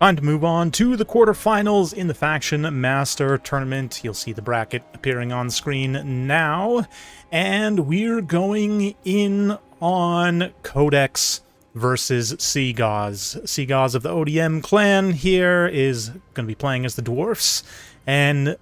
Time to move on to the quarterfinals in the Faction Master Tournament. You'll see the bracket appearing on screen now. And we're going in on Codex versus Seagaz. Seagaz of the ODM clan here is going to be playing as the Dwarfs. And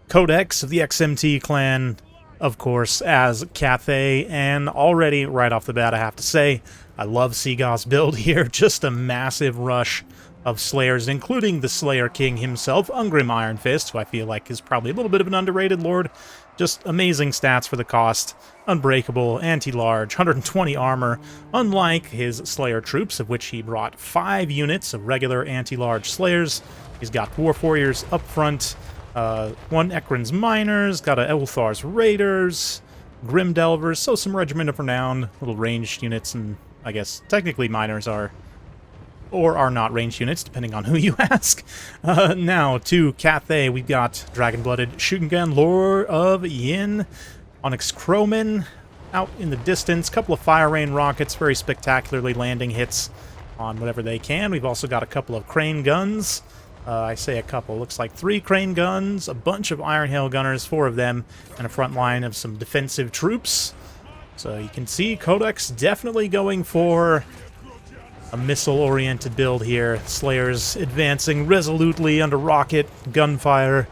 Codex of the XMT clan, of course, as Cathay. And already, right off the bat, I have to say, I love Seagaz's build here. Just a massive rush of Slayers, including the Slayer King himself, Ungrim Iron Fist, who I feel like is probably a little bit of an underrated lord. Just amazing stats for the cost. Unbreakable, anti-large, 120 armor, unlike his Slayer troops, of which he brought 5 units of regular anti-large Slayers. He's got Dwarf Warriors up front, 1 Ekron's Miners, got a Elthar's Raiders, Grim Delvers, so some Regiment of Renown, little ranged units, and I guess technically Miners are or are not ranged units, depending on who you ask. Now, to Cathay, we've got Dragon-Blooded Shugengan, Lord of Yin, Onyx Croman, out in the distance, couple of Fire Rain rockets, very spectacularly landing hits on whatever they can. We've also got a couple of Crane guns. I say a couple, looks like 3 Crane guns, a bunch of Iron Hail gunners, 4 of them, and a front line of some defensive troops. So you can see Codex definitely going for a missile-oriented build here. Slayers advancing resolutely under rocket, gunfire.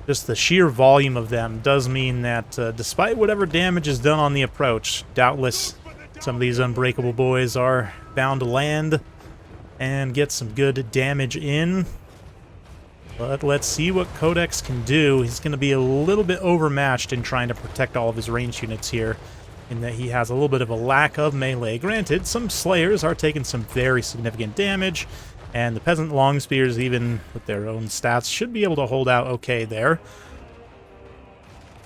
Just the sheer volume of them does mean that despite whatever damage is done on the approach, doubtless some of these unbreakable boys are bound to land and get some good damage in. But let's see what Codex can do. He's going to be a little bit overmatched in trying to protect all of his ranged units here, in that he has a little bit of a lack of melee. Granted, some Slayers are taking some very significant damage, and the Peasant Longspears, even with their own stats, should be able to hold out okay there.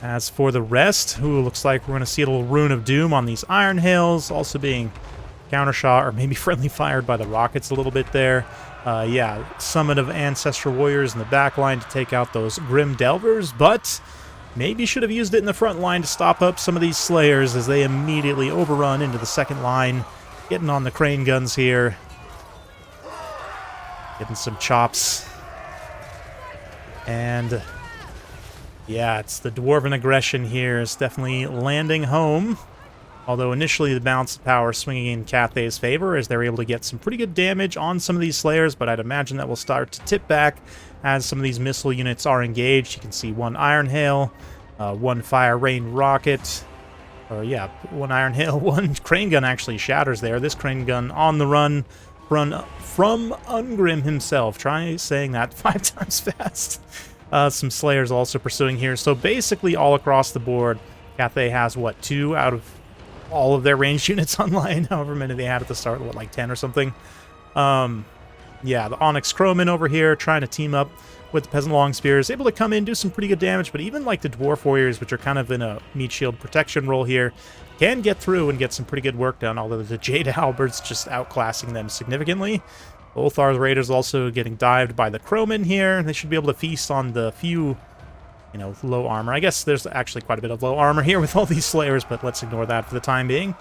As for the rest, who looks like we're going to see a little Rune of Doom on these Iron Hails, also being countershot or maybe friendly fired by the rockets a little bit there. Yeah, Summit of Ancestral Warriors in the back line to take out those Grim Delvers, but maybe should have used it in the front line to stop up some of these Slayers as they immediately overrun into the second line. Getting on the Crane guns here. Getting some chops. And yeah, it's the Dwarven aggression here. It's definitely landing home. Although initially the balance of power swinging in Cathay's favor as they're able to get some pretty good damage on some of these Slayers, but I'd imagine that will start to tip back as some of these missile units are engaged. You can see 1 Iron Hail, 1 Fire Rain rocket, or yeah, 1 Iron Hail, 1 Crane gun actually shatters there. This Crane gun on the run from Ungrim himself. Try saying that 5 times fast. Some Slayers also pursuing here. So basically all across the board, Cathay has, what, 2 out of all of their ranged units online, however many they had at the start, what, like 10 or something? Yeah, the Onyx Croman over here trying to team up with the Peasant Longspears, able to come in, do some pretty good damage, but even like the Dwarf Warriors, which are kind of in a meat shield protection role here, can get through and get some pretty good work done, although the Jade Halberds just outclassing them significantly. Ulthar's Raiders also getting dived by the Croman here. They should be able to feast on the few, you know, low armor. I guess there's actually quite a bit of low armor here with all these Slayers, but let's ignore that for the time being.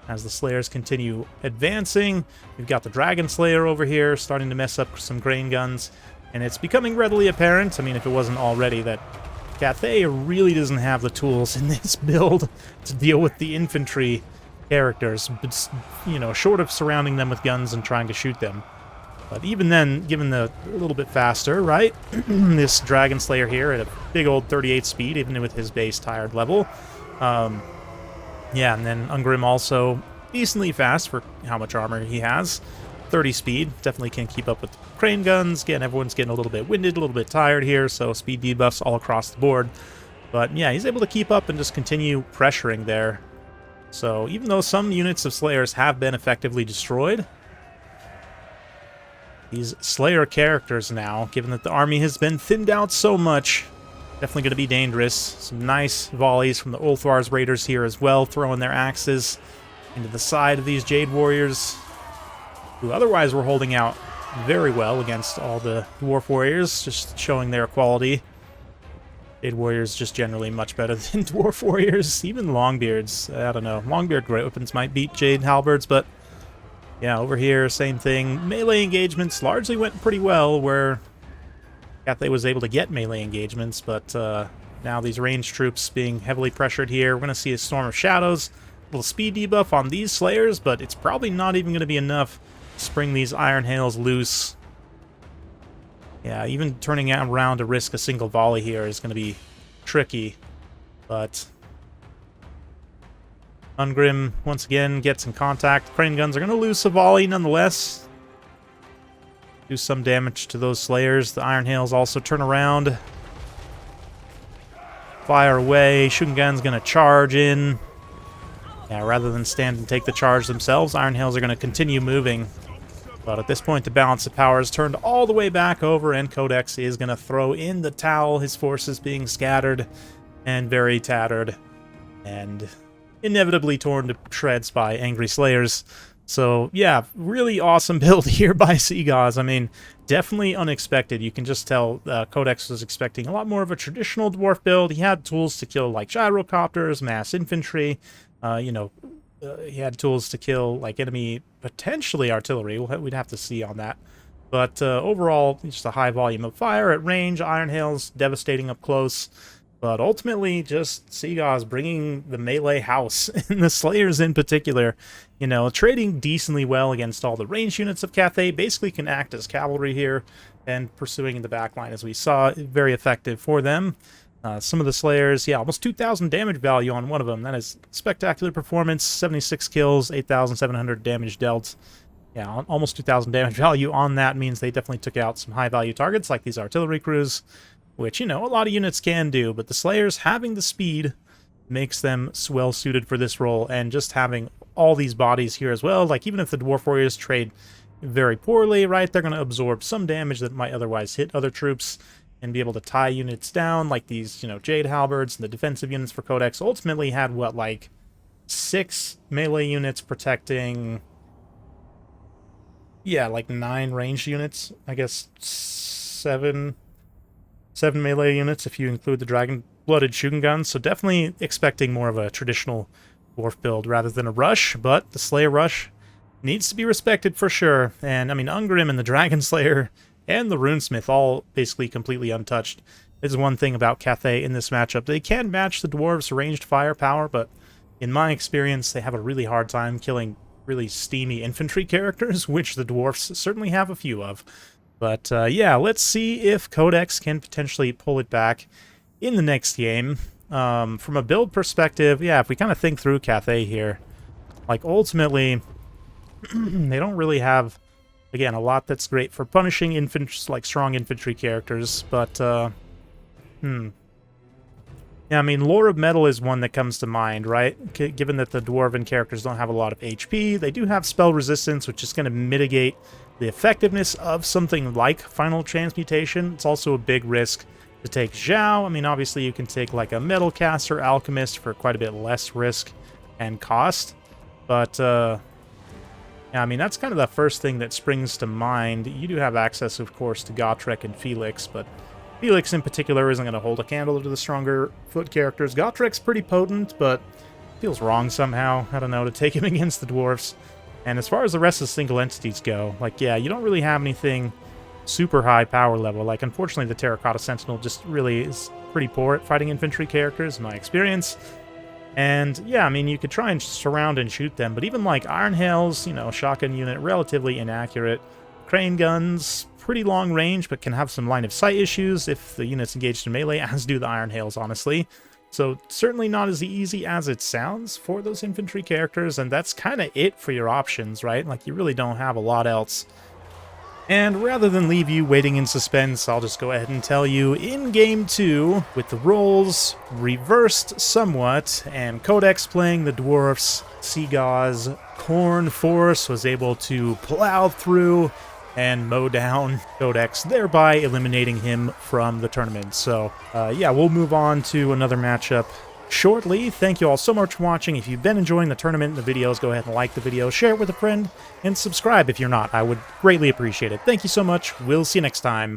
As the Slayers continue advancing, we've got the Dragon Slayer over here starting to mess up some grain guns, and it's becoming readily apparent, I mean, if it wasn't already, that Cathay really doesn't have the tools in this build to deal with the infantry characters, but, you know, short of surrounding them with guns and trying to shoot them. But even then, given the a little bit faster, right? This Dragon Slayer here at a big old 38 speed, even with his base tired level. Yeah, and then Ungrim also decently fast for how much armor he has. 30 speed, definitely can keep up with the Crane guns. Again, everyone's getting a little bit winded, a little bit tired here, so speed debuffs all across the board. But yeah, he's able to keep up and just continue pressuring there. So even though some units of Slayers have been effectively destroyed, these Slayer characters now, given that the army has been thinned out so much, definitely going to be dangerous. Some nice volleys from the Ulthar's Raiders here as well, throwing their axes into the side of these Jade Warriors, who otherwise were holding out very well against all the Dwarf Warriors, just showing their quality. Jade Warriors just generally much better than Dwarf Warriors, even Longbeards. I don't know. Longbeard Great Weapons might beat Jade Halberds, but Yeah, over here, same thing. Melee engagements largely went pretty well, where Cathay was able to get melee engagements, but now these ranged troops being heavily pressured here. We're going to see a Storm of Shadows, a little speed debuff on these Slayers, but it's probably not even going to be enough to spring these Iron Hails loose. Yeah, even turning around to risk a single volley here is going to be tricky, but Ungrim, once again, gets in contact. Crane guns are going to lose a volley nonetheless. Do some damage to those Slayers. The Iron Hails also turn around. Fire away. Shooting gun's going to charge in. Yeah, rather than stand and take the charge themselves, Iron Hails are going to continue moving. But at this point, the balance of power is turned all the way back over, and Codex is going to throw in the towel, his forces being scattered and very tattered, and inevitably torn to shreds by angry Slayers. So, yeah, really awesome build here by Seagau's. I mean, definitely unexpected. You can just tell Codex was expecting a lot more of a traditional dwarf build. He had tools to kill, like, gyrocopters, mass infantry, he had tools to kill, like, enemy, potentially artillery. We'd have to see on that. But overall, just a high volume of fire at range, Iron Hails devastating up close. But ultimately, just Seagau's bringing the melee house, and the Slayers in particular, you know, trading decently well against all the ranged units of Cathay, basically can act as cavalry here, and pursuing in the backline, as we saw, very effective for them. Some of the Slayers, yeah, almost 2,000 damage value on one of them. That is spectacular performance, 76 kills, 8,700 damage dealt. Yeah, almost 2,000 damage value on that means they definitely took out some high-value targets, like these artillery crews, which, you know, a lot of units can do, but the Slayers having the speed makes them well-suited for this role, and just having all these bodies here as well, like, even if the Dwarf Warriors trade very poorly, right, they're going to absorb some damage that might otherwise hit other troops, and be able to tie units down, like these, you know, Jade Halberds and the defensive units for Codex ultimately had, what, like, 6 melee units protecting, yeah, like 9 ranged units, I guess 7 melee units if you include the dragon-blooded shooting guns, so definitely expecting more of a traditional dwarf build rather than a rush, but the Slayer rush needs to be respected for sure, and, I mean, Ungrim and the Dragon Slayer and the Runesmith all basically completely untouched. This is one thing about Cathay in this matchup. They can match the Dwarves' ranged firepower, but in my experience, they have a really hard time killing really steamy infantry characters, which the Dwarfs certainly have a few of. But yeah, let's see if Codex can potentially pull it back in the next game. From a build perspective, yeah, if we kind of think through Cathay here, like, ultimately, they don't really have, again, a lot that's great for punishing like strong infantry characters, but, yeah, I mean, Lore of Metal is one that comes to mind, right? Given that the Dwarven characters don't have a lot of HP, they do have spell resistance, which is going to mitigate the effectiveness of something like Final Transmutation. It's also a big risk to take Zhao. I mean, obviously you can take, like, a Metal Caster Alchemist for quite a bit less risk and cost, but, yeah, I mean, that's kind of the first thing that springs to mind. You do have access, of course, to Gotrek and Felix, but Felix in particular isn't going to hold a candle to the stronger foot characters. Gotrek's pretty potent, but feels wrong somehow, I don't know, to take him against the Dwarfs. And as far as the rest of the single entities go, like, yeah, you don't really have anything super high power level. Like, unfortunately, the Terracotta Sentinel just really is pretty poor at fighting infantry characters, in my experience. And, yeah, I mean, you could try and surround and shoot them, but even, like, Iron Hails, you know, shotgun unit, relatively inaccurate. Crane guns, pretty long range, but can have some line of sight issues if the unit's engaged in melee, as do the Iron Hails, honestly. So, certainly not as easy as it sounds for those infantry characters, and that's kind of it for your options, right? Like, you really don't have a lot else. And rather than leave you waiting in suspense, I'll just go ahead and tell you, in Game 2, with the roles reversed somewhat, and Codex playing the Dwarfs, Seagau's Khorne Force was able to plow through and mow down Codex, thereby eliminating him from the tournament. So, yeah, we'll move on to another matchup shortly. Thank you all so much for watching. If you've been enjoying the tournament and the videos, go ahead and like the video, share it with a friend, and subscribe if you're not. I would greatly appreciate it. Thank you so much. We'll see you next time.